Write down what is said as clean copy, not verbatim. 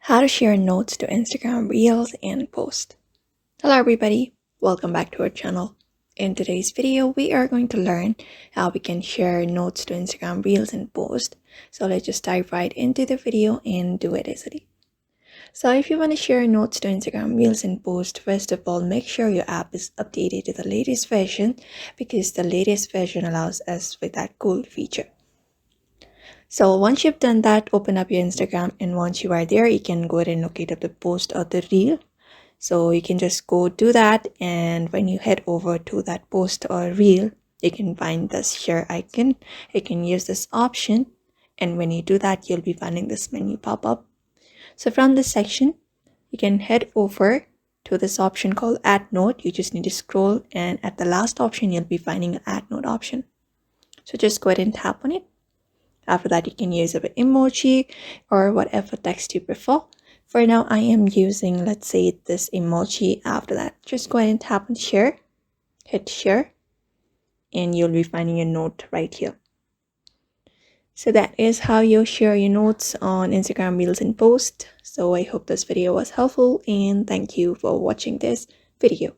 How to share notes to Instagram Reels and post. Hello everybody, welcome back to our channel. In today's video, we are going to learn how we can share notes to Instagram Reels and post. So let's just dive right into the video and do it easily. So if you want to share notes to Instagram Reels and post, first of all, make sure your app is updated to the latest version because the latest version allows us with that cool feature. So once you've done that, open up your Instagram, and once you are there, you can go ahead and locate up the post or the reel. So you can just go do that, and when you head over to that post or reel, you can find this share icon. You can use this option, and when you do that, you'll be finding this menu pop up. So from this section, you can head over to this option called add note. You just need to scroll, and at the last option, you'll be finding an add note option. So just go ahead and tap on it. After that, you can use an emoji or whatever text you prefer. For now, I am using, let's say, this emoji. After that, just go ahead and tap on share, hit share, and you'll be finding a note right here. So that is how you share your notes on Instagram Reels and post. So I hope this video was helpful, and thank you for watching this video.